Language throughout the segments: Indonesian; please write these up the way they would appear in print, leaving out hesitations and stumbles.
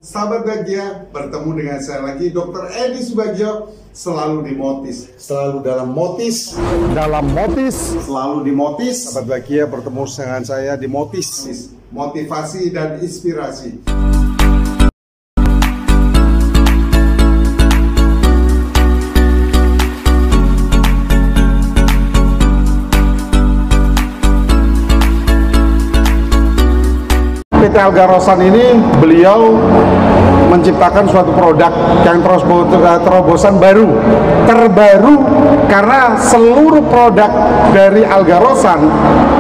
Sahabat Bahagia, bertemu dengan saya lagi Dr. Edi Subagio, selalu di Motis, selalu dalam Motis, selalu di Motis. Sahabat Bahagia, bertemu dengan saya di Motis, motivasi dan inspirasi. PT Alga Rosan ini beliau menciptakan suatu produk yang terobosan terbaru karena seluruh produk dari Alga Rosan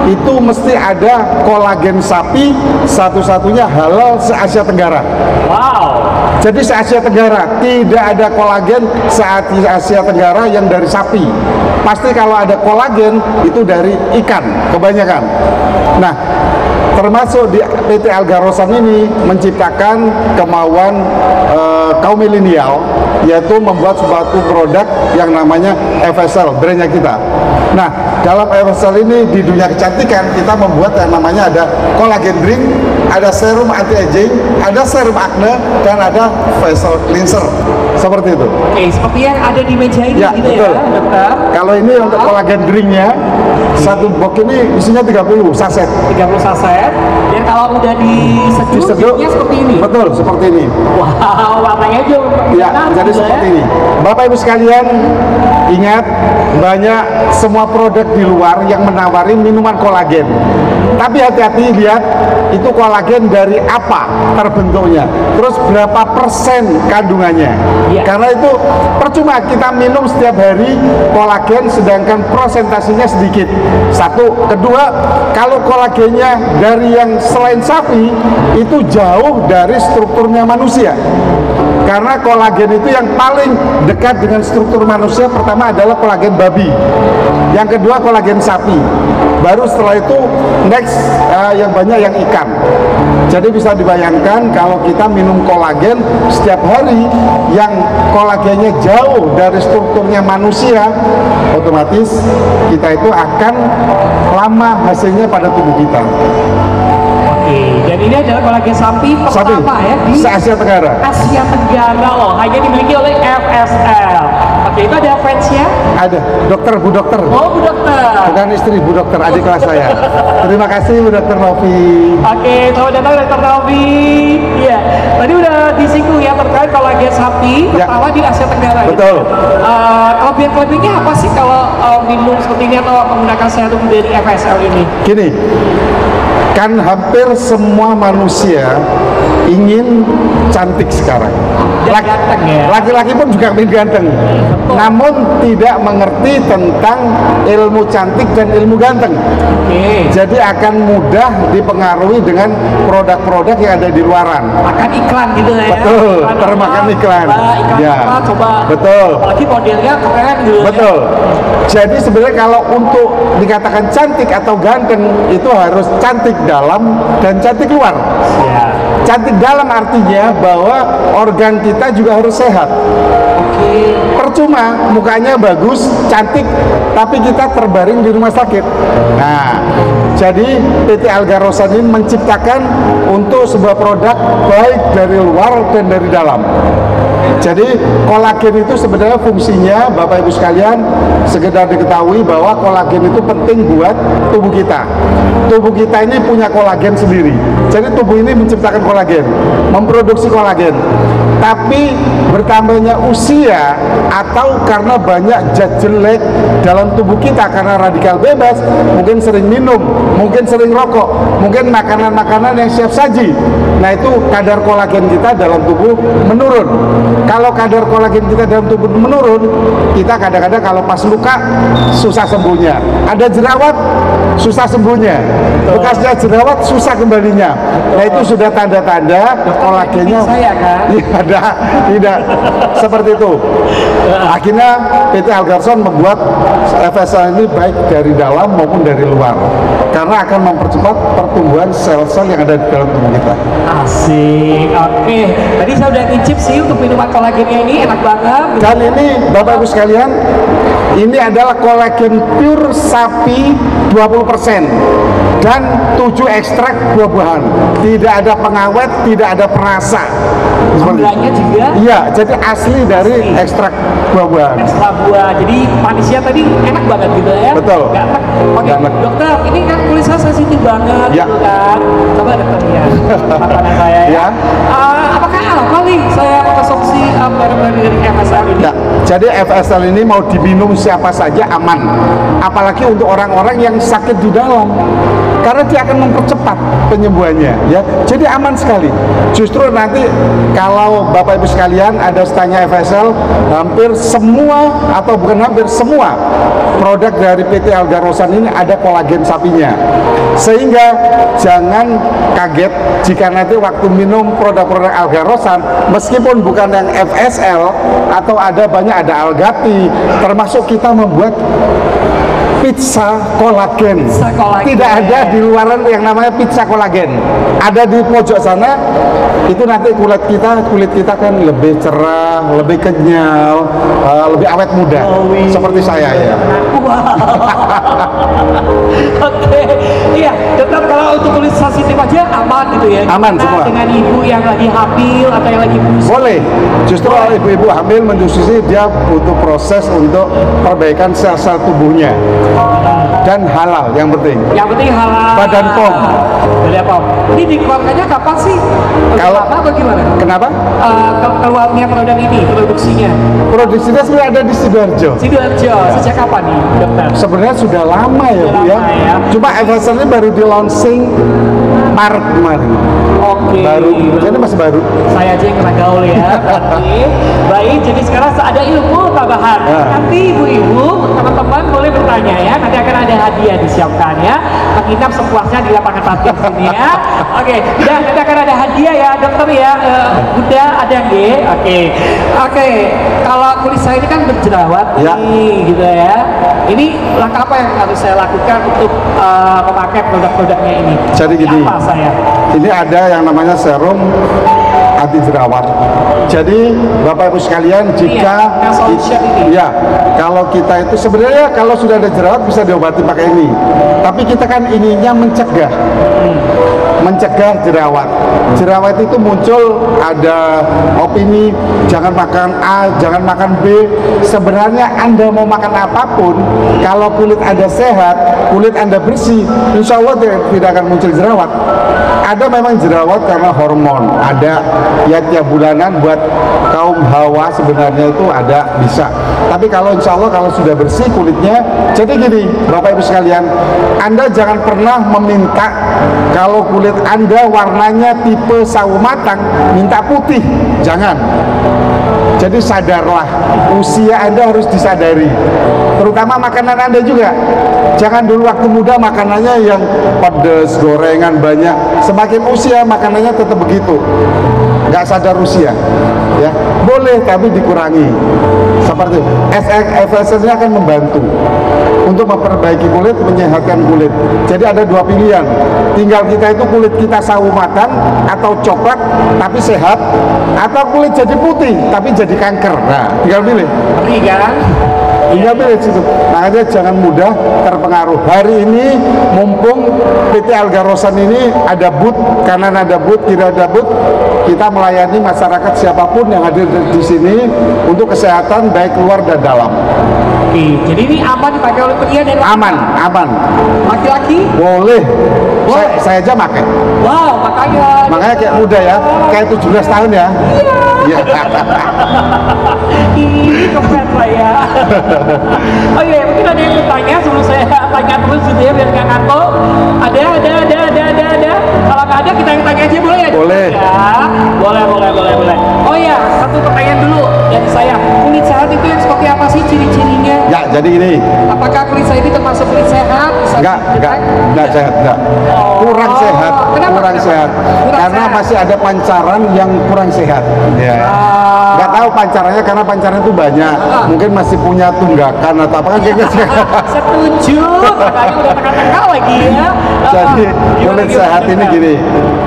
itu mesti ada kolagen sapi, satu-satunya halal se-Asia Tenggara. Wow. Jadi se-Asia Tenggara tidak ada kolagen se-Asia Tenggara yang dari sapi. Pasti kalau ada kolagen itu dari ikan kebanyakan. Nah, termasuk di PT Alga Rosan ini menciptakan kemauan kaum milenial, yaitu membuat suatu produk yang namanya FSL, brandnya kita. Nah, dalam FSL ini di dunia kecantikan kita membuat yang namanya ada collagen drink, ada serum anti-aging, ada serum acne, dan ada facial cleanser. Seperti itu. Oke, seperti yang ada di meja ini ya, gitu betul. Ya, dokter. Kalau ini untuk collagen drinknya, satu box ini isinya 30 saset. 30 saset. Dan kalau udah diseduh seperti ini. Betul, seperti ini. Wow, warnanya juga. Ya, jadi seperti ini. Bapak Ibu sekalian, ingat banyak semua produk di luar yang menawarin minuman kolagen. Tapi hati-hati, lihat itu kolagen dari apa terbentuknya, terus berapa persen kandungannya. Ya. Karena itu percuma kita minum setiap hari kolagen sedangkan prosentasenya sedikit. Satu, kedua, kalau kolagennya dari yang selain sapi itu jauh dari strukturnya manusia. Karena kolagen itu yang paling dekat dengan struktur manusia pertama adalah kolagen babi, yang kedua kolagen sapi, baru setelah itu next yang banyak yang ikan. Jadi bisa dibayangkan kalau kita minum kolagen setiap hari yang kolagennya jauh dari strukturnya manusia, otomatis kita itu akan lama hasilnya pada tubuh kita. Oke, dan ini adalah kolagen sapi pertama ya di Asia Tenggara. Asia Tenggara loh, hanya dimiliki oleh FSL. Oke, itu ada fansnya? Ada, dokter, Bu Dokter. Oh, Bu Dokter. Bukan istri, Bu Dokter, adik kelas saya. Terima kasih Bu Dokter Novi. Oke, selamat datang Dokter Novi. Iya, tadi udah disinggung ya terkait kolagen sapi pertama di Asia Tenggara. Betul. Kelebihan-kelebihannya apa sih kalau minum seperti ini atau menggunakan serum dari FSL ini? Gini, kan hampir semua manusia ingin cantik sekarang. Ganteng ya. Laki-laki pun juga ingin ganteng, namun tidak mengerti tentang ilmu cantik dan ilmu ganteng. Jadi akan mudah dipengaruhi dengan produk-produk yang ada di luaran. Makan iklan gitu ya. Betul, termakan iklan. Ya. Coba. Betul. Apalagi modelnya keren gitu. Betul. Jadi sebenarnya kalau untuk dikatakan cantik atau ganteng itu harus cantik dalam dan cantik luar. Ya. Cantik dalam artinya bahwa organ kita juga harus sehat. Oke. Percuma mukanya bagus, cantik, tapi kita terbaring di rumah sakit. Nah, jadi PT Alga Rosan ini menciptakan untuk sebuah produk baik dari luar dan dari dalam. Jadi kolagen itu sebenarnya fungsinya Bapak Ibu sekalian sekedar diketahui bahwa kolagen itu penting buat tubuh kita. Tubuh kita ini punya kolagen sendiri. Jadi tubuh ini menciptakan kolagen, memproduksi kolagen. Tapi bertambahnya usia atau karena banyak zat jelek dalam tubuh kita karena radikal bebas, mungkin sering minum, mungkin sering rokok, mungkin makanan-makanan yang siap saji. Nah itu kadar kolagen kita dalam tubuh menurun. Kalau kadar kolagen kita dalam tubuh menurun, kita kadang-kadang kalau pas luka susah sembuhnya. Ada jerawat, susah sembuhnya. Bekasnya jerawat, susah kembalinya. Nah itu sudah tanda-tanda kolagennya. Saya kan? Tidak seperti itu. Akhirnya PT Alga Rosan membuat FSL ini baik dari dalam maupun dari luar, karena akan mempercepat pertumbuhan sel-sel yang ada di dalam tubuh kita. Asik. Oke. Tadi saya udah ngicip sih untuk minuman minuman kolagennya ini enak banget. Dan ini Bapak Ibu sekalian, ini adalah kolagen pure sapi 20% dan 7 ekstrak buah-buahan. Tidak ada pengawet, tidak ada perasa. Gulanya juga Iya, jadi asli dari ekstrak buah-buahan. ekstra buah. Jadi manisnya tadi enak banget gitu ya. Betul. Nggak enak. Oke, Nggak enak. dokter, ini kan kulit saya sensitif banget Ya. gitu kan. Coba dokter lihat makanan saya ya. Ya. Apakah apa nih saya mengkonsumsi merek dari FSL ini? Ya, jadi FSL ini mau diminum siapa saja aman. Apalagi untuk orang-orang yang sakit di dalam. Karena dia akan mempercepat penyembuhannya, ya. Jadi aman sekali. Justru nanti kalau Bapak Ibu sekalian ada stanya FSL, hampir semua atau bukan hampir semua produk dari PT Algarosan ini ada kolagen sapinya. Sehingga jangan kaget jika nanti waktu minum produk-produk Algarosan, meskipun bukan yang FSL atau ada banyak ada Algati, termasuk kita membuat pizza kolagen. Pizza kolagen. Tidak ada di luaran yang namanya pizza kolagen. Ada di pojok sana. Itu nanti kulit kita kan lebih cerah, lebih kenyal, lebih awet muda. Seperti saya ya. Oke, iya, tetap kalau untuk kulit sensitif aja aman gitu ya. Aman Nah, semua. dengan ibu yang lagi hamil atau yang lagi menyusui. Boleh. Justru kalau ibu-ibu hamil menyusui, dia butuh proses untuk perbaikan sel-sel tubuhnya. Dan halal yang penting. Yang penting halal. Badan POM. Badan POM. Ini dikeluarkannya kapan sih? Kalau- Lama apa gimana? Kenapa? Keluarnya produk ini, produksinya. Produksinya sebenarnya ada di Sidoarjo. Sidoarjo, sejak kapan nih, dokter? Sebenarnya sudah lama ya Bu ya. Sudah lama ya. Cuma FSL ini baru di launching Maret kemarin. Oke. Baru, jadi masih baru. Saya aja yang kena gaul ya. Berarti. Baik, jadi sekarang ada ilmu tambahan. Nah. Nanti ibu-ibu, teman-teman boleh bertanya ya. Nanti akan ada hadiah disiapkan ya. Menginap sepuasnya di lapangan parkir sini ya. Oke, dan nanti akan ada hadiah ya, dokter ya. Bunda ada G. Oke. Kalau kulit saya ini kan berjerawat Ya. nih, gitu ya. Ini langkah apa yang harus saya lakukan untuk memakai produk-produknya ini? Jadi gini. Apa saya? Ini ada yang namanya serum anti jerawat. Jadi Bapak Ibu sekalian, jika yang solution ini. ya, kalau kita itu sebenarnya kalau sudah ada jerawat bisa diobati pakai ini. Tapi kita kan ininya mencegah. Mencegah jerawat. Jerawat itu muncul ada opini jangan makan A, jangan makan B. Sebenarnya Anda mau makan apapun, kalau kulit Anda sehat, kulit Anda bersih, insya Allah tidak akan muncul jerawat. Ada memang jerawat karena hormon, ada ya tiap bulanan buat kaum hawa sebenarnya itu ada bisa. Tapi kalau insya Allah kalau sudah bersih kulitnya, jadi gini Bapak Ibu sekalian, Anda jangan pernah meminta kalau kulit Anda warnanya tipe sawo matang, minta putih, jangan. Jadi sadarlah, usia Anda harus disadari. Terutama makanan Anda juga. Jangan dulu waktu muda makanannya yang pedas, gorengan banyak. Semakin usia makanannya tetap begitu. Nggak sadar usia. Ya, boleh tapi dikurangi. Seperti FSL ini akan membantu untuk memperbaiki kulit, menyehatkan kulit. Jadi ada dua pilihan. Tinggal kita itu kulit kita sawo matang atau coklat tapi sehat, atau kulit jadi putih tapi jadi kanker. Nah, tinggal pilih. Ngeri kan? Tinggal pilih situ. Makanya jangan mudah terpengaruh. Hari ini mumpung PT Algarosan ini ada booth, kanan ada booth, kiri ada booth, kita melayani masyarakat siapapun yang hadir di sini untuk kesehatan baik luar dan dalam. Oke, jadi ini aman dipakai oleh pria dan wanita? Aman, aman. Laki-laki? Boleh. Boleh. Saya aja pakai. Wow, makanya. Makanya kayak muda ya, kayak 17 tahun ya. Iya. Ini keren lah ya. Oh iya, mungkin ada yang bertanya sebelum saya tanya terus gitu ya biar nggak ngantuk. Ada. Kalau nggak ada kita yang tanya aja boleh ya? Boleh. Ya, boleh. Oh iya, satu pertanyaan dulu dari saya. Kulit sehat itu yang seperti apa sih ciri-cirinya? Ya, jadi gini. Apakah kulit saya ini termasuk kulit sehat? Bisa Enggak didetek? sehat, enggak. Kurang sehat, Kenapa? kurang sehat. Kurang Karena sehat. masih ada pancaran yang kurang sehat. Ya. Enggak tahu pancarannya karena pancaran itu banyak. Mungkin masih punya tunggakan atau apa kan kayaknya. Setuju, makanya udah tengah-tengah lagi ya. Jadi Gimana, kulit sehat ini gimana? gini.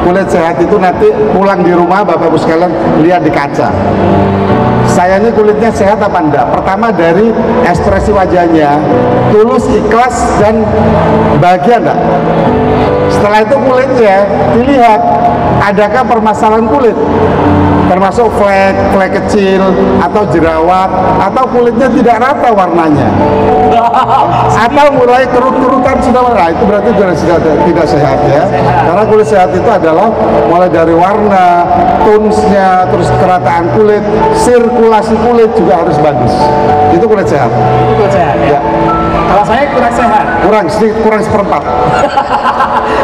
kulit sehat itu nanti pulang di rumah Bapak Ibu sekalian lihat di kaca. Saya ini kulitnya sehat apa enggak? Pertama dari ekspresi wajahnya, tulus, ikhlas, dan bahagia enggak? Setelah itu kulitnya dilihat, adakah permasalahan kulit? Termasuk flek kecil, atau jerawat, atau kulitnya tidak rata warnanya, atau mulai kerut-kerutan sudah warna, itu berarti sudah tidak sehat ya. Karena kulit sehat itu adalah mulai dari warna, tonesnya, terus kerataan kulit, sirkulasi kulit juga harus bagus. Itu kulit sehat. Itu kulit sehat ya. Kalau saya kurang sehat. Kurang seperempat.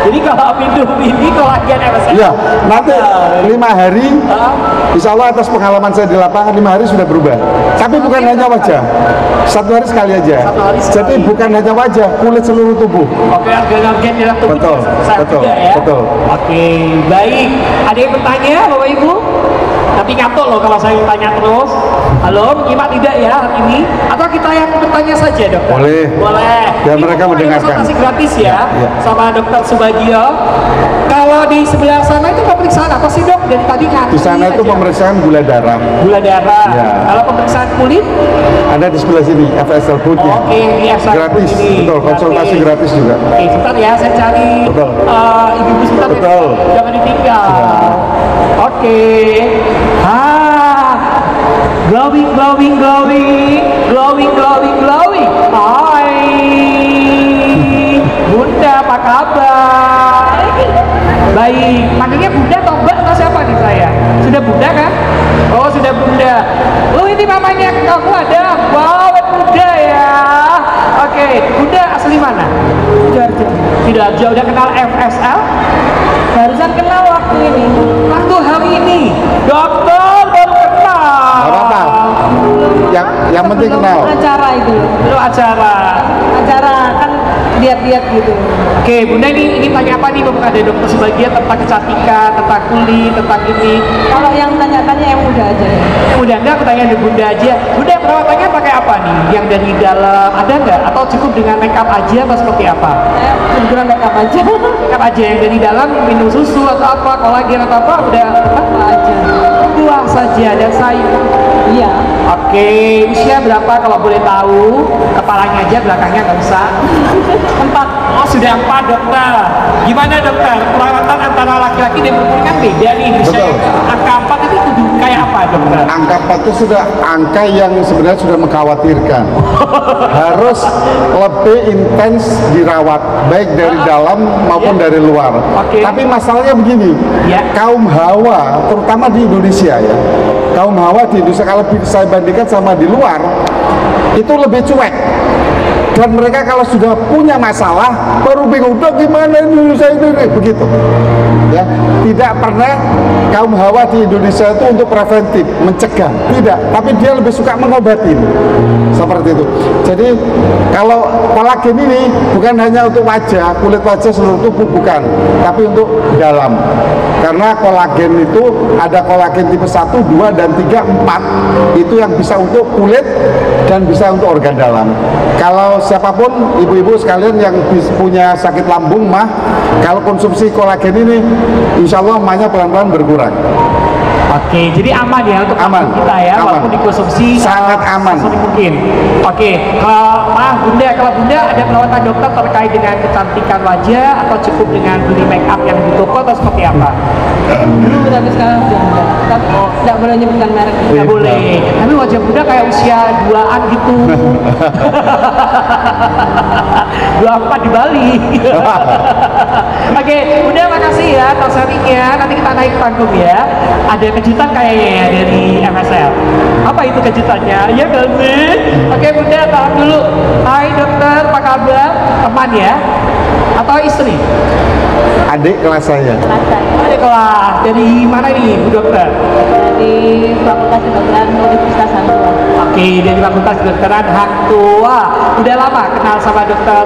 Jadi kalau minum ini kolagen MSM. Ya, nanti 5 hari, insya Allah atas pengalaman saya di lapangan 5 hari sudah berubah. Tapi bukan hanya wajah, 1 hari sekali aja. Jadi bukan hanya wajah, kulit seluruh tubuh. Oke, organ-organ dalam tubuh Betul, betul, juga ya. betul. Oke, baik. Ada yang bertanya, Bapak Ibu? Tapi ngantuk loh kalau saya tanya terus. Halo, menyimak tidak ya hari ini? Atau kita yang bertanya saja, Dokter? Boleh. Boleh. Biar Ini mereka mendengarkan. konsultasi gratis ya, Ya. sama Dokter Subagio. Kalau di sebelah sana itu pemeriksaan apa sih, Dok? Dari tadi ngantuk Di sana itu aja. pemeriksaan gula darah. Gula darah. Ya. Kalau pemeriksaan kulit? Ada di sebelah sini, FSL Food-nya. Oke, di FSL Gratis, ini. betul. Konsultasi gratis juga. Oke, sebentar ya, saya cari Betul. ibu-ibu sebentar. ya. Betul. Jangan ditinggal. Sudah. Oke. Glowing, glowing, glowing, glowing, glowing, glowing. Hai, Bunda, apa kabar? Baik, panggilnya Bunda atau Mbak atau siapa nih saya? Sudah Bunda kan? Oh, sudah Bunda. Oh, ini namanya kamu ada? Wow, Bunda ya. Oke, Bunda asli mana? Sidoarjo. Sidoarjo, udah kenal FSL? Barusan kenal waktu ini. Waktu hari ini. Dokter baru kenal. Gak apa-apa. Yang penting kenal. Acara itu, Itu acara. acara kan lihat-lihat gitu. Oke, Bunda ini tanya apa nih? Bapak ada Dokter Subagio tentang kecantikan, tentang kulit, tentang ini. Kalau yang tanya-tanya yang muda aja. Yang udah enggak, aku tanya di Bunda aja. Bunda perawatannya pakai apa nih? Yang dari dalam ada nggak? Atau cukup dengan make up aja atau seperti apa? Saya kebetulan make up aja. Make up aja yang dari dalam minum susu atau apa, kolagen atau apa udah Apa aja. buah saja dan sayur. Iya. Oke, usia berapa kalau boleh tahu? Kepalanya aja, belakangnya nggak usah. 4. Oh, sudah 4, Dokter. Gimana, Dokter? Perawatan antara laki-laki dan perempuan kan beda nih. Usia Betul. angka 4 itu kudu kayak apa, Dokter? Angka 4 itu sudah angka yang sebenarnya sudah mengkhawatirkan. Harus lebih intens dirawat, baik dari dalam maupun dari luar. Oke. Tapi masalahnya begini, Ya. kaum Hawa, terutama di Indonesia ya, kaum Hawa di Indonesia kalau saya bandingkan sama di luar, itu lebih cuek. Dan mereka kalau sudah punya masalah baru bingung, "Dok, gimana ini saya ini?" begitu. Ya, tidak pernah kaum Hawa di Indonesia itu untuk preventif, mencegah, tidak, tapi dia lebih suka mengobati. Seperti itu. Jadi kalau kolagen ini bukan hanya untuk wajah, kulit wajah seluruh tubuh, bukan, tapi untuk dalam. Karena kolagen itu ada kolagen tipe 1, 2, dan 3, 4. Itu yang bisa untuk kulit dan bisa untuk organ dalam. Kalau siapapun ibu-ibu sekalian yang punya sakit lambung mah, kalau konsumsi kolagen ini insya Allah mahnya pelan-pelan berkurang. Oke, jadi aman ya untuk Aman. lambung kita ya, Aman. walaupun dikonsumsi Sangat aman. sesulit mungkin. Oke, kalau Bunda ada perawatan dokter terkait dengan kecantikan wajah atau cukup dengan beli make up yang di toko atau seperti apa? Dulu tapi sekarang sudah enggak. Tapi tidak boleh nyebutkan merek. Nggak boleh. Tapi wajah Bunda kayak usia 2-an gitu. 24 di Bali. Oke, Bunda makasih ya atas sharingnya. Nanti kita naik panggung ya. Ada kejutan kayaknya ya dari MSL. Apa itu kejutannya? Ya kan sih? Oke Bunda, tahan dulu. Hai dokter, apa kabar? Teman ya? Atau istri? Adik kelas saya. Ada kelas. Dari mana nih Bu Dokter? Dari Fakultas Kedokteran Universitas Hang Tuah. Oke, dari Fakultas Kedokteran Hang Tuah. Udah lama kenal sama Dokter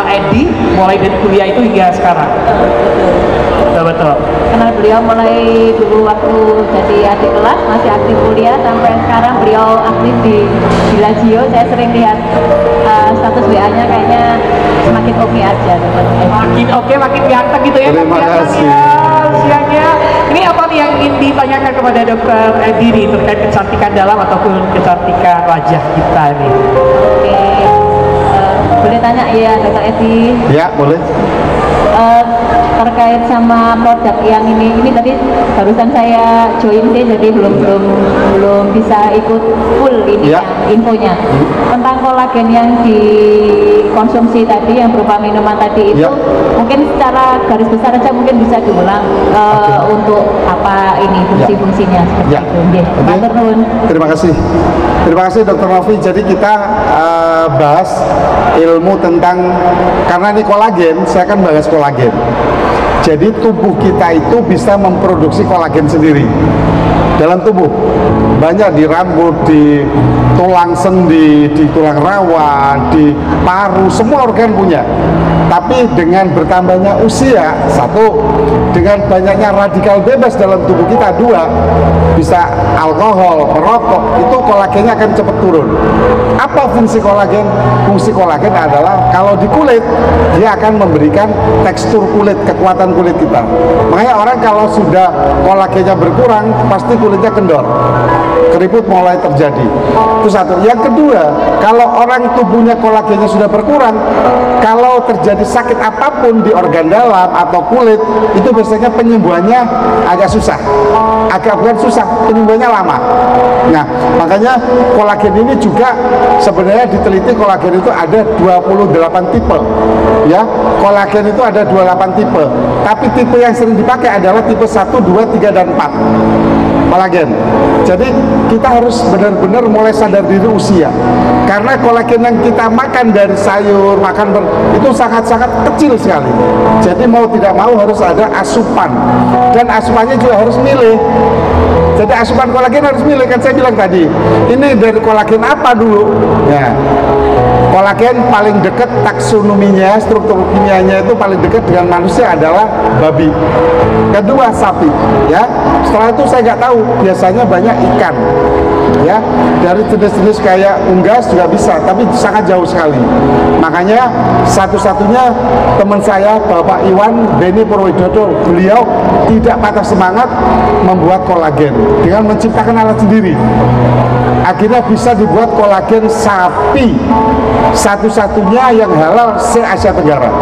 Edi, mulai dari kuliah itu hingga sekarang. Betul. Kenal beliau mulai dulu waktu jadi adik kelas, masih aktif kuliah sampai sekarang beliau aktif di Lazio. Saya sering lihat status WA-nya kayaknya semakin oke aja. Makin oke, makin ganteng gitu ya. Terima Kelihatan kasih. ya. usianya. Ini apa nih yang ingin ditanyakan kepada Dokter Edi nih terkait kecantikan dalam ataupun kecantikan wajah kita nih? Oke, boleh tanya ya Dokter Edi? Ya, boleh. Terkait sama produk yang ini tadi barusan saya join sih, jadi belum bisa ikut full ini Ya. infonya tentang kolagen yang dikonsumsi tadi yang berupa minuman tadi itu. Ya. Mungkin secara garis besar aja mungkin bisa diulang untuk apa ini fungsi-fungsinya seperti Ya. itu. Nggih. Oke. Matur nuwun. Terima kasih Dokter Novi. Jadi kita bahas ilmu tentang, karena ini kolagen, saya akan bahas kolagen. Jadi tubuh kita itu bisa memproduksi kolagen sendiri dalam tubuh. Banyak di rambut, di tulang sendi, di tulang rawa, di paru, semua organ punya. Tapi dengan bertambahnya usia, satu, dengan banyaknya radikal bebas dalam tubuh kita, dua, bisa alkohol, merokok, itu kolagennya akan cepat turun. Apa fungsi kolagen? Fungsi kolagen adalah kalau di kulit, dia akan memberikan tekstur kulit, kekuatan kulit kita. Makanya orang kalau sudah kolagennya berkurang, pasti kulitnya kendor, keriput mulai terjadi. Itu satu. Yang kedua, kalau orang tubuhnya kolagennya sudah berkurang, kalau terjadi sakit apapun di organ dalam atau kulit, itu biasanya penyembuhannya agak susah, bukan susah, penyembuhannya lama. Nah, makanya kolagen ini juga sebenarnya diteliti, kolagen itu ada 28 tipe. Ya, kolagen itu ada 28 tipe. Tapi tipe yang sering dipakai adalah tipe 1, 2, 3, dan 4. Kolagen. Jadi kita harus benar-benar mulai sadar diri usia. Karena kolagen yang kita makan dari sayur, itu sangat-sangat kecil sekali. Jadi mau tidak mau harus ada asupan. Dan asupannya juga harus milih. Jadi asupan kolagen harus milih, kan saya bilang tadi. Ini dari kolagen apa dulu? Ya. Kolagen paling dekat taksonominya, struktur kimianya itu paling dekat dengan manusia adalah babi. Kedua sapi, ya. Setelah itu saya nggak tahu, biasanya banyak ikan, ya. Dari jenis-jenis kayak unggas juga bisa, tapi sangat jauh sekali. Makanya satu-satunya teman saya, Bapak Iwan Beni Purwidodo, beliau tidak patah semangat membuat kolagen dengan menciptakan alat sendiri. Akhirnya bisa dibuat kolagen sapi, satu-satunya yang halal se-Asia Tenggara.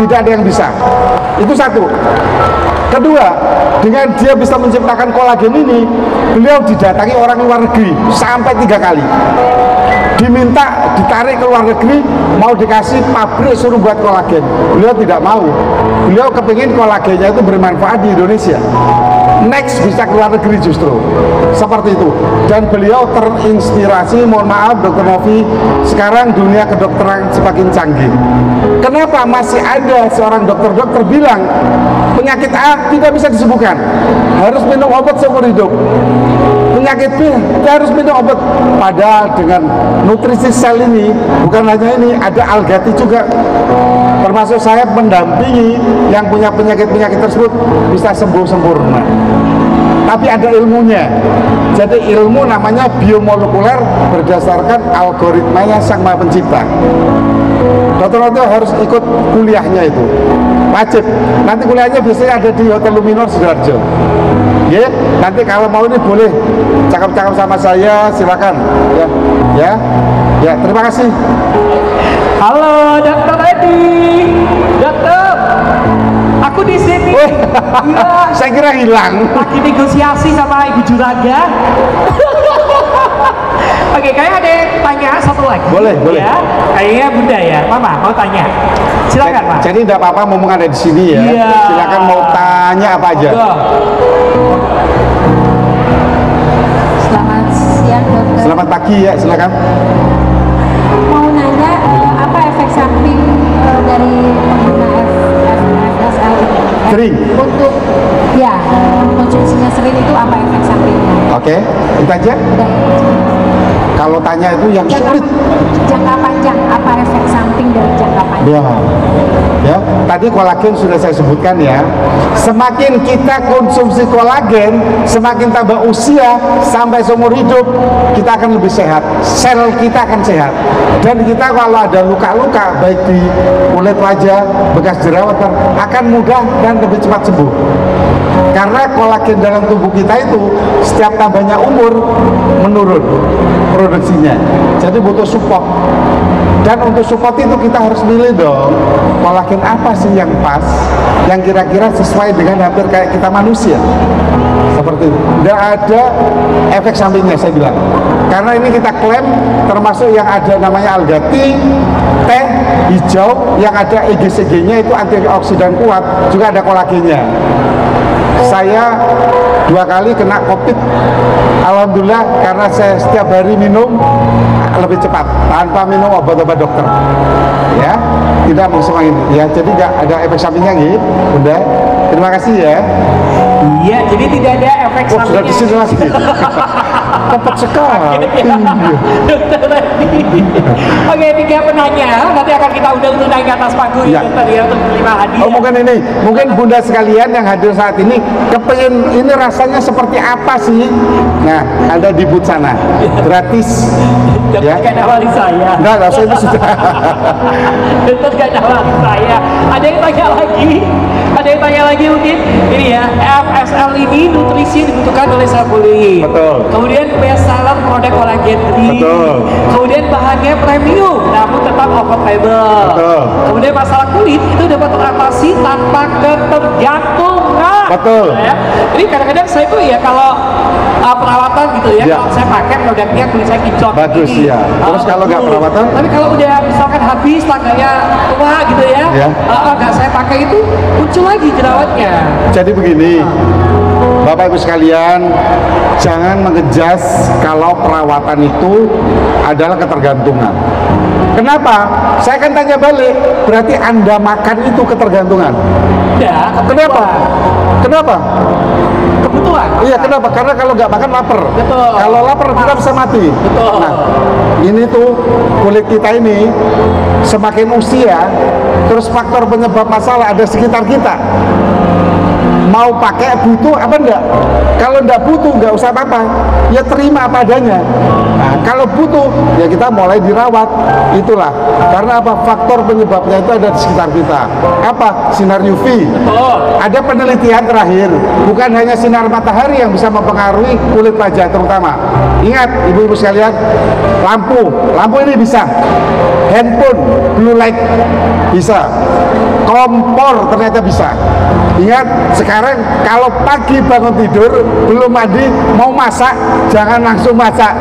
Tidak ada yang bisa. Itu satu. Kedua, dengan dia bisa menciptakan kolagen ini, beliau didatangi orang luar negeri sampai 3 kali. Diminta ditarik ke luar negeri, mau dikasih pabrik suruh buat kolagen. Beliau tidak mau. Beliau kepingin kolagennya itu bermanfaat di Indonesia. Next bisa ke luar negeri justru. Seperti itu. Dan beliau terinspirasi, mohon maaf Dokter Novi, sekarang dunia kedokteran semakin canggih. Kenapa masih ada seorang dokter-dokter bilang penyakit A tidak bisa disembuhkan, harus minum obat seumur hidup. Penyakit B, dia harus minum obat. Padahal dengan nutrisi sel ini, bukan hanya ini, ada algati juga. Termasuk saya mendampingi yang punya penyakit-penyakit tersebut bisa sembuh sempurna. Tapi ada ilmunya. Jadi ilmu namanya biomolekuler berdasarkan algoritmanya Sang Maha Pencipta. Dokter-dokter harus ikut kuliahnya itu, wajib. Nanti kuliahnya biasanya ada di Hotel Luminor Sidoarjo. Ya, nanti kalau mau ini boleh cakap-cakap sama saya, silakan. Ya, terima kasih. Halo Dokter Edi, Dokter, aku di sini. Iya, Saya kira hilang. lagi negosiasi sama Ibu Juraga. Oke, kayak ada yang tanya satu lagi. Boleh. Ya, kayaknya Bunda ya, Mama mau tanya. Silakan Pak. Jadi tidak apa-apa ngomong ada di sini ya. Iya. Silakan mau tanya apa aja. Selamat siang dokter. Selamat pagi ya, silakan. Mau nanya apa efek samping dari pengguna FSL Sering. untuk ya konsumsinya sering itu apa efek sampingnya? Oke, itu aja. Udah, Kalau tanya itu yang sulit. jangka panjang apa efek samping dari jangka panjang? Ya, tadi kolagen sudah saya sebutkan ya. Semakin kita konsumsi kolagen, semakin tambah usia sampai seumur hidup, kita akan lebih sehat. Sel kita akan sehat. Dan kita kalau ada luka-luka, baik di kulit wajah, bekas jerawat, akan mudah dan lebih cepat sembuh. Karena kolagen dalam tubuh kita itu setiap tambahnya umur menurun produksinya. Jadi butuh support. Dan untuk support itu kita harus milih dong, kolagen apa sih yang pas, yang kira-kira sesuai dengan hampir kayak kita manusia. Seperti itu. Tidak ada efek sampingnya saya bilang. Karena ini kita klaim termasuk yang ada namanya alga tea, teh hijau yang ada EGCG-nya itu antioksidan kuat, juga ada kolagennya. Saya 2 kali kena COVID, alhamdulillah, karena saya setiap hari minum lebih cepat tanpa minum obat-obat dokter, ya, tidak semua ini, ya, jadi nggak ada efek sampingnya gitu, udah. Terima kasih ya. Iya, jadi tidak ada efek Oh, sudah sampingnya. di sini lagi. Tepat sekali. Iya. Dokter Randy. Oke, 3 penanya nanti akan kita undang untuk naik ke atas panggung Ya. ya, dokter ya, untuk menerima hadiah. Oh, mungkin bunda sekalian yang hadir saat ini kepengen ini rasanya seperti apa sih? Nah, ada di booth sana, gratis. Dokter Ya. gak nawari saya. Enggak usah itu sudah. Dokter gak nawari saya. Ada yang tanya lagi mungkin. Ini ya, FSL ini nutrisi dibutuhkan oleh sabuli. Betul. Kemudian best seller produk kolagen free. Betul. Kemudian bahannya premium, namun tetap affordable. Betul. Kemudian masalah kulit itu dapat teratasi tanpa ketergantungan. Betul. Ya. Jadi kadang-kadang saya tuh ya kalau perawatan gitu ya, Ya. kalau saya pakai produknya kulit saya kinclong. Bagus, ini. ya. Terus kalau nggak betul. perawatan? Tapi kalau udah misalkan habis tangganya tua gitu ya, Ya. nggak saya pakai itu muncul lagi jerawatnya. Jadi begini, Bapak Ibu sekalian, jangan mengejas kalau perawatan itu adalah ketergantungan. Kenapa? Saya akan tanya balik, berarti Anda makan itu ketergantungan. Ya, Kenapa? Kenapa? Kebutuhan. Iya, kenapa? Karena kalau nggak makan lapar. Betul. Kalau lapar kita bisa mati. Betul. Nah, ini tuh kulit kita ini semakin usia, terus faktor penyebab masalah ada sekitar kita. Mau pakai butuh apa enggak? Kalau enggak butuh enggak usah apa-apa, ya terima apa adanya. Nah, kalau butuh ya kita mulai dirawat. Itulah karena apa? Faktor penyebabnya itu ada di sekitar kita. Apa? Sinar UV. Betul. Ada penelitian terakhir, bukan hanya sinar matahari yang bisa mempengaruhi kulit wajah terutama. Ingat ibu-ibu sekalian, lampu ini bisa, handphone, blue light bisa, kompor ternyata bisa. Ingat sekarang kalau pagi bangun tidur belum mandi mau masak jangan langsung masak,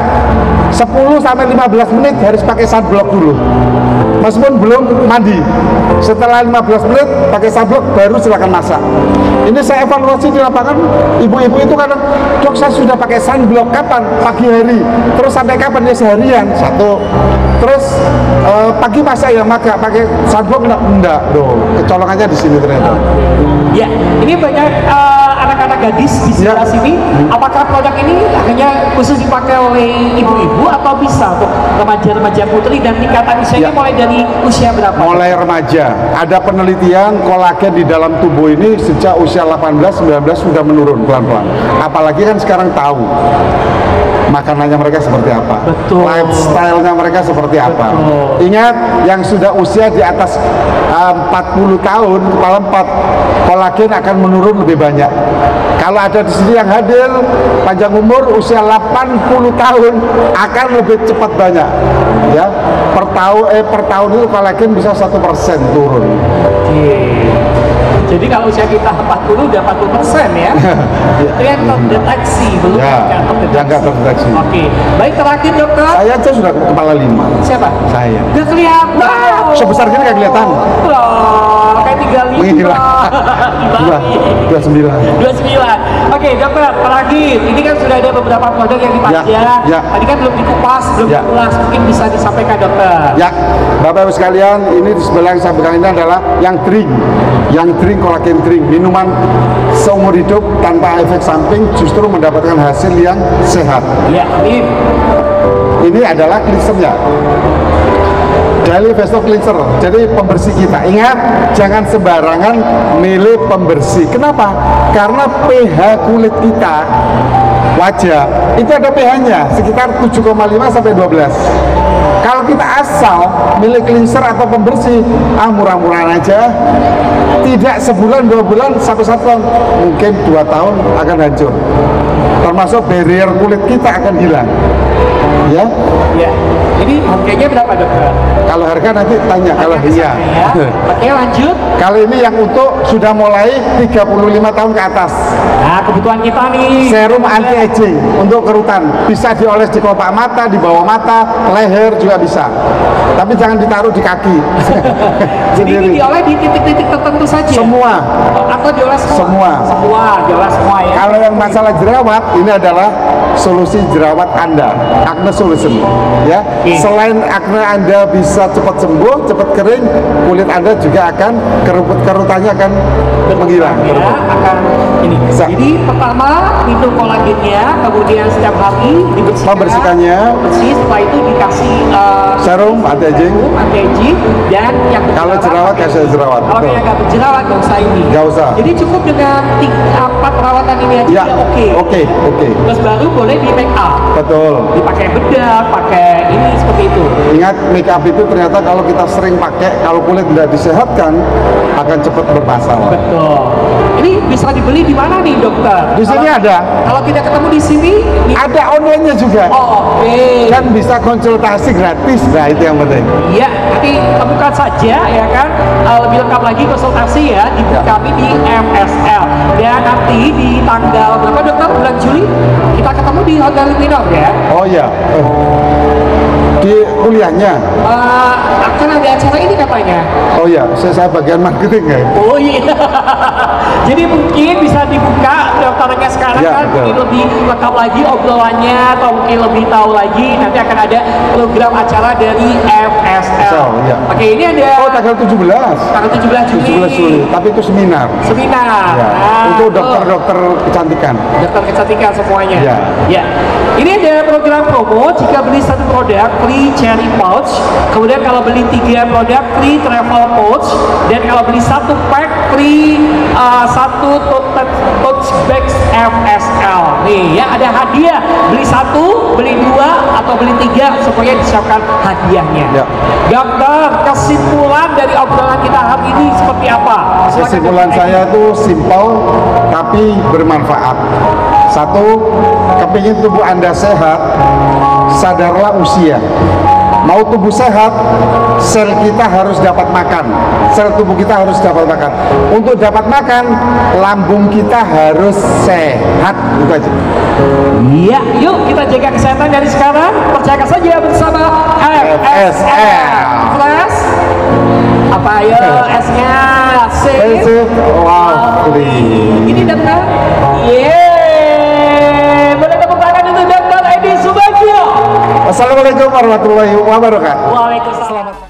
10 sampai 15 menit harus pakai sunblock dulu. Meskipun belum mandi, setelah 15 menit pakai sunblock baru silakan masak. Ini saya evaluasi di lapangan, ibu-ibu itu kadang, dok saya sudah pakai sunblock kapan? Pagi hari. Terus sampai kapan? Ya seharian. Satu. Terus pagi masa ya maka pakai sunblock enggak? Loh, kecolongannya di sini ternyata. Ya, ini banyak anak-anak gadis di sebelah Ya. sini. Apakah produk ini hanya khusus dipakai oleh ibu-ibu atau bisa untuk remaja-remaja putri, dan tingkatan usianya Ya. mulai dari usia berapa? Mulai remaja. Ada penelitian kolagen di dalam tubuh ini sejak usia 18-19 sudah menurun pelan-pelan. Apalagi kan sekarang tahu makanannya mereka seperti apa, Betul. lifestyle-nya mereka seperti apa. Betul. Ingat, yang sudah usia di atas 40 tahun, kepala 4, kolagen akan menurun lebih banyak. Kalau ada di sini yang hadir panjang umur usia 80 tahun akan lebih cepat banyak. Ya, per tahun itu kolagen bisa 1% turun. Oke. Jadi kalau usia kita 40 udah 40% ya. Itu yang terdeteksi, belum Ya, yang nggak terdeteksi. Oke. Baik, terakhir dokter. Saya aja sudah kepala 5. Siapa? Saya. Udah kelihatan. Sebesar gini nggak kelihatan. Loh, kayak 35. Menghilang. Dibalik. 29. 29. Oke, dokter, terakhir. Ini kan sudah ada beberapa produk yang dipajang. Ya. Tadi kan belum dikupas, belum Ya. dikulas. Mungkin bisa disampaikan dokter. Ya, Bapak Ibu sekalian, ini di sebelah yang saya pegang ini adalah yang drink kolagen drink, minuman seumur hidup tanpa efek samping, justru mendapatkan hasil yang sehat. Ya, Ini adalah cleansernya, Daily Vesto Cleanser, jadi pembersih kita. Ingat, jangan sembarangan milih pembersih. Kenapa? Karena pH kulit kita wajah, itu ada pH-nya sekitar 7,5 sampai 12. Kalau kita asal milik cleanser atau pembersih, murah-murahan aja, tidak sebulan 2 bulan sampai 1 tahun, mungkin 2 tahun akan hancur. Termasuk barrier kulit kita akan hilang. Ya. Ya. Jadi harganya berapa dokter? Kalau harga nanti tanya kalau iya. Ya. Oke, lanjut. Kalau ini yang untuk sudah mulai 35 tahun ke atas. Nah, kebutuhan kita nih. Serum anti aging untuk kerutan. Bisa dioles di kelopak mata, di bawah mata, leher juga bisa. Tapi jangan ditaruh di kaki. Jadi ini dioles di titik-titik tertentu saja. Semua. Atau dioles semua? Semua, dioles semua ya. Kalau yang masalah jerawat, ini adalah solusi jerawat Anda, acne solution. Ya. Selain acne Anda bisa cepat sembuh, cepat kering, kulit Anda juga akan kerutannya akan menghilang. Ya, akan ini. Jadi pertama minum kolagennya, kemudian setiap hari dibersihkan. Membersihkannya. Bersih, setelah itu dikasih serum anti aging. Dan yang kalau jerawat kasih jerawat. Kalau yang nggak berjerawat nggak usah ini. Nggak usah. Jadi cukup dengan 4 perawatan ini aja ya, oke. Terus baru boleh di make up. Betul. Dipakai bedak, pakai ini seperti itu. Ingat make up itu ternyata kalau kita sering pakai, kalau kulit tidak disehatkan akan cepat bermasalah. Betul. Ini bisa dibeli di mana nih dokter? Di sini ada. Kalau tidak ketemu di sini, ada online-nya juga. Oh, oke. Dan bisa konsultasi gratis. Nah, itu yang penting. Iya, nanti temukan saja ya kan. Lebih lengkap lagi konsultasi ya di kami di MSL. Dan nanti di tanggal berapa dokter? Bulan Juli kita ketemu di Hotel Minor ya. Oh iya. Di kuliahnya. Akan ada acara ini katanya. Oh iya, saya bagian marketing ya. Oh iya. Jadi mungkin bisa dibuka daftarnya sekarang ya, kan, mungkin lebih lengkap lagi obrolannya atau mungkin lebih tahu lagi. Nanti akan ada program acara dari FSL. Ya. Oke, ini ada. Oh, tanggal 17. Tanggal 17 Juli. 17 Juli. Tapi itu seminar. Seminar. Ya. Untuk dokter-dokter kecantikan. Dokter kecantikan semuanya. Ya. Ya. Ini ada program promo. Jika beli 1 produk free cherry pouch. Kemudian kalau beli 3 produk free travel pouch. Dan kalau beli 1 pack free 1 tote bags FSL. Nih ya, ada hadiah. Beli 1, beli 2 atau beli 3 semuanya disiapkan hadiahnya. Ya. Dokter, kesimpulan dari obrolan kita hari ini seperti apa? Silakan, kesimpulan saya itu simpel tapi bermanfaat. 1, kepingin tubuh Anda sehat, sadarlah usia. Mau tubuh sehat, sel kita harus dapat makan. Sel tubuh kita harus dapat makan. Untuk dapat makan, lambung kita harus sehat. Itu aja. Iya, yuk kita jaga kesehatan dari sekarang. Percayakan saja bersama FSL. Flash. Apa ayo S-nya? Save. Wow, ini dokter. Yeay. Boleh tepuk tangan untuk Dokter Edi Subagio. Assalamualaikum warahmatullahi wabarakatuh. Waalaikumsalam.